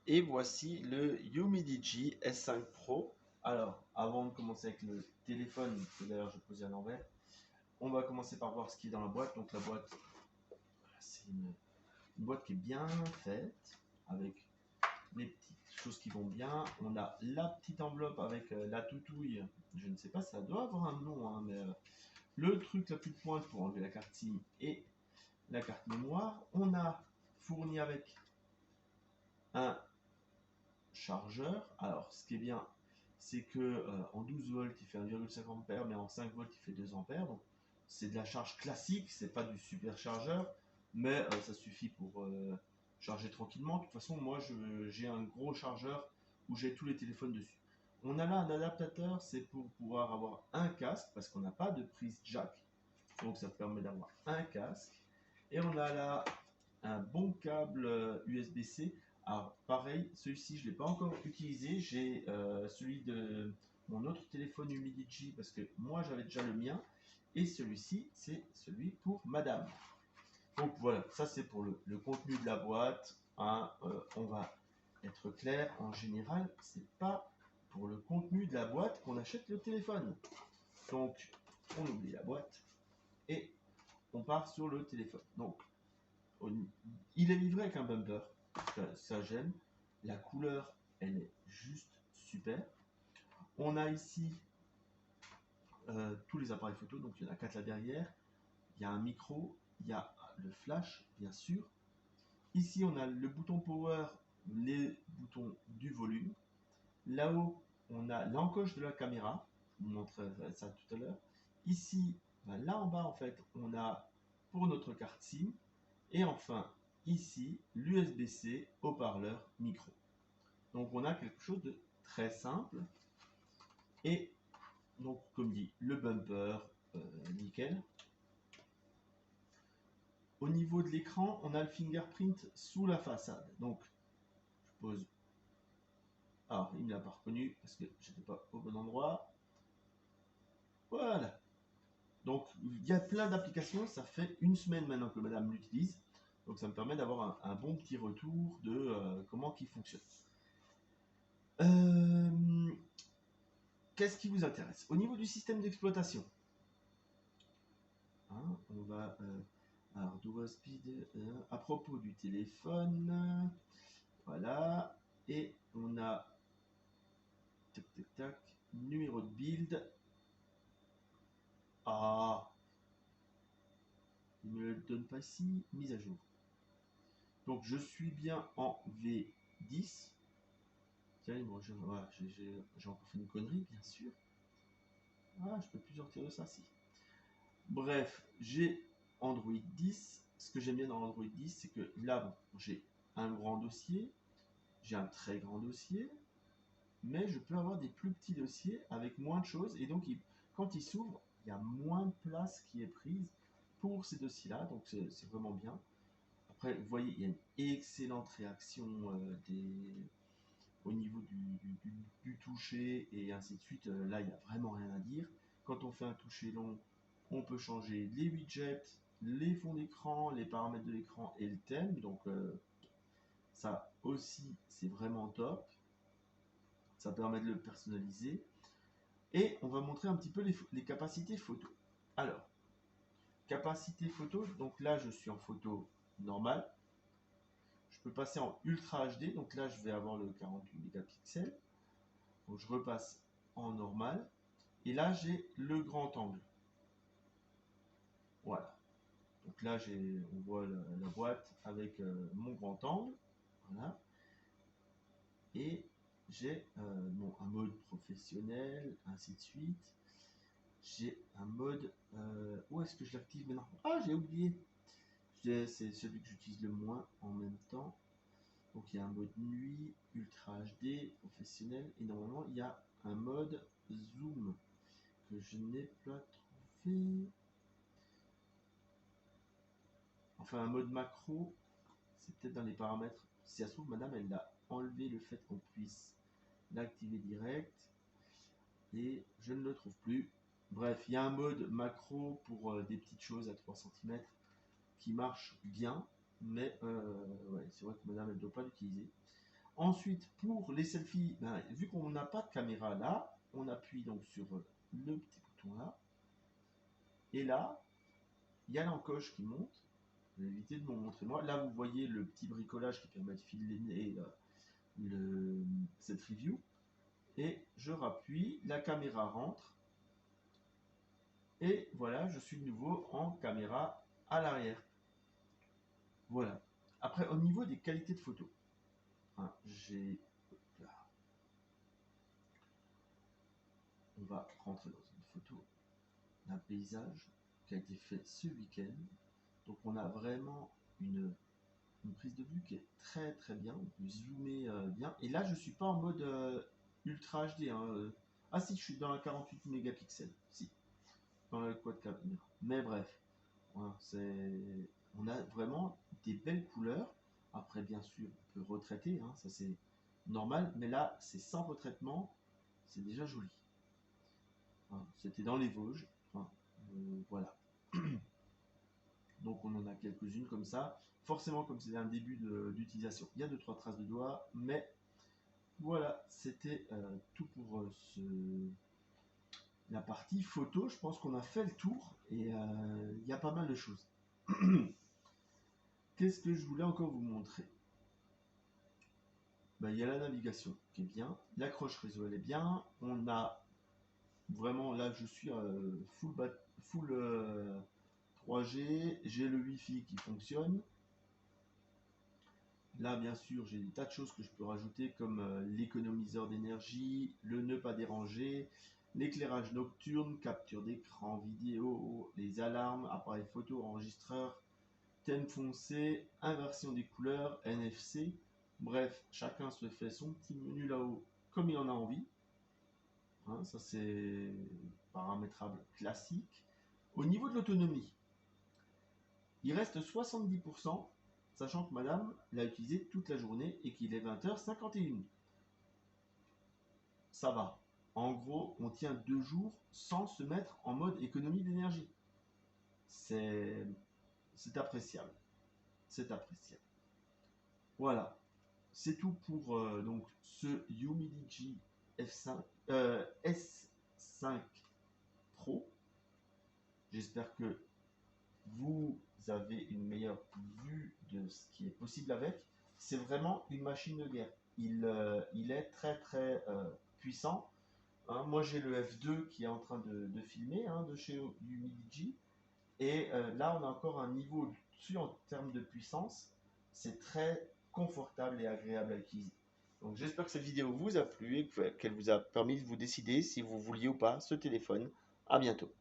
Et voici le Humidigi S5 Pro. Alors, avant de commencer avec le téléphone, que d'ailleurs je posais à l'envers, on va commencer par voir ce qui est dans la boîte. Donc la boîte, c'est une boîte qui est bien faite, avec les petites choses qui vont bien. On a la petite enveloppe avec la toutouille. Je ne sais pas, ça doit avoir un nom, hein, mais le truc la petite pointe pour enlever la carte SIM et la carte mémoire. On a fourni avec un chargeur. Alors, ce qui est bien, c'est que en 12 volts, il fait 1,5 ampères, mais en 5 volts, il fait 2 ampères. Donc, c'est de la charge classique, c'est pas du superchargeur, mais ça suffit pour charger tranquillement. De toute façon, moi, j'ai un gros chargeur où j'ai tous les téléphones dessus. On a là un adaptateur, c'est pour pouvoir avoir un casque, parce qu'on n'a pas de prise jack. Donc, ça permet d'avoir un casque. Et on a là un bon câble USB-C. Alors pareil, celui-ci je ne l'ai pas encore utilisé. J'ai celui de mon autre téléphone Humidigi parce que moi j'avais déjà le mien. Et celui-ci, c'est celui pour madame. Donc voilà, ça c'est pour le contenu de la boîte. Hein, on va être clair, en général, c'est pas pour le contenu de la boîte qu'on achète le téléphone. Donc on oublie la boîte et on part sur le téléphone. Donc il est livré avec un bumper, ça j'aime. La couleur, elle est juste super. On a ici tous les appareils photo, donc il y en a 4 là derrière. Il y a un micro, il y a le flash, bien sûr. Ici, on a le bouton power, les boutons du volume. Là-haut, on a l'encoche de la caméra. Je vous montrerai ça tout à l'heure. Ici, là en bas, en fait, on a pour notre carte SIM. Et enfin, ici, l'USB-C, haut-parleur, micro. Donc on a quelque chose de très simple. Et donc, comme dit, le bumper, nickel. Au niveau de l'écran, on a le fingerprint sous la façade. Donc, je pose. Alors, il ne l'a pas reconnu parce que j'étais pas au bon endroit. Voilà. Donc, il y a plein d'applications. Ça fait une semaine maintenant que madame l'utilise. Donc, ça me permet d'avoir un bon petit retour de comment il fonctionne. Qu'est-ce qui vous intéresse? Au niveau du système d'exploitation, hein, on va. Alors, Dual Speed, à propos du téléphone, voilà. Et on a. Tac, tac, tac. Numéro de build. Ah, il ne me le donne pas ici. Mise à jour. Donc, je suis bien en V10. Tiens, bon, j'ai encore fait une connerie, bien sûr. Ah, je peux plus sortir de ça, si. Bref, j'ai Android 10. Ce que j'aime bien dans Android 10, c'est que là, bon, j'ai un grand dossier, j'ai un très grand dossier, mais je peux avoir des plus petits dossiers avec moins de choses. Et donc, quand il s'ouvre, il y a moins de place qui est prise pour ces dossiers-là. Donc, c'est vraiment bien. Après, vous voyez, il y a une excellente réaction au niveau du toucher et ainsi de suite. Là, il n'y a vraiment rien à dire. Quand on fait un toucher long, on peut changer les widgets, les fonds d'écran, les paramètres de l'écran et le thème. Donc, ça aussi, c'est vraiment top. Ça permet de le personnaliser. Et on va montrer un petit peu les capacités photo. Alors, capacité photo, donc là, je suis en photo normale. Je peux passer en Ultra HD, donc là, je vais avoir le 48 mégapixels. Donc, je repasse en normal. Et là, j'ai le grand angle. Voilà. Donc là, on voit la boîte avec mon grand angle. Voilà. Et j'ai un mode professionnel, ainsi de suite. J'ai un mode. Où est-ce que je l'active maintenant? Ah, j'ai oublié. C'est celui que j'utilise le moins en même temps. Donc il y a un mode nuit, Ultra HD, professionnel. Et normalement, il y a un mode zoom que je n'ai pas trouvé. Enfin, un mode macro, c'est peut-être dans les paramètres. Si ça se trouve, madame, elle a enlevé le fait qu'on puisse l'activer direct. Et je ne le trouve plus. Bref, il y a un mode macro pour des petites choses à 3 cm qui marche bien. Mais ouais, c'est vrai que madame, elle ne doit pas l'utiliser. Ensuite, pour les selfies, ben, vu qu'on n'a pas de caméra là, on appuie donc sur le petit bouton là. Et là, il y a l'encoche qui monte. Je vais éviter de me montrer moi. Là, vous voyez le petit bricolage qui permet de filer cette review. Et je rappuie, la caméra rentre. Et voilà, je suis de nouveau en caméra à l'arrière. Voilà. Après, au niveau des qualités de photo, hein, on va rentrer dans une photo d'un paysage qui a été fait ce week-end. Donc on a vraiment une prise de vue qui est très très bien. On peut zoomer bien. Et là, je suis pas en mode ultra HD. Hein. Ah si, je suis dans la 48 mégapixels. Si, dans la quad caméra. Mais bref, voilà, on a vraiment des belles couleurs. Après, bien sûr, on peut retraiter. Hein, ça c'est normal. Mais là, c'est sans retraitement. C'est déjà joli. Voilà, c'était dans les Vosges. Voilà. Donc on en a quelques-unes comme ça. Forcément, comme c'est un début d'utilisation, il y a 2-3 traces de doigts, mais voilà, c'était tout pour la partie photo. Je pense qu'on a fait le tour et il y a pas mal de choses. Qu'est-ce que je voulais encore vous montrer? Ben, il y a la navigation qui est bien, l'accroche réseau elle est bien, on a vraiment, là je suis full 3G, j'ai le Wi-Fi qui fonctionne. Là, bien sûr, j'ai des tas de choses que je peux rajouter comme l'économiseur d'énergie, le ne pas déranger, l'éclairage nocturne, capture d'écran vidéo, les alarmes, appareil photo, enregistreur, thème foncé, inversion des couleurs, NFC. Bref, chacun se fait son petit menu là-haut comme il en a envie. Hein, ça, c'est paramétrable classique. Au niveau de l'autonomie, il reste 70%. Sachant que madame l'a utilisé toute la journée et qu'il est 20h51. Ça va. En gros, on tient 2 jours sans se mettre en mode économie d'énergie. C'est appréciable. C'est appréciable. Voilà. C'est tout pour donc ce Humidigi S5 Pro. J'espère que vous avez une meilleure vue de ce qui est possible avec. C'est vraiment une machine de guerre. Il est très très puissant. Hein, moi j'ai le F2 qui est en train de filmer hein, de chez Humidigi. Et là on a encore un niveau au-dessus en termes de puissance. C'est très confortable et agréable à utiliser. Donc j'espère que cette vidéo vous a plu et qu'elle vous a permis de vous décider si vous vouliez ou pas ce téléphone. À bientôt.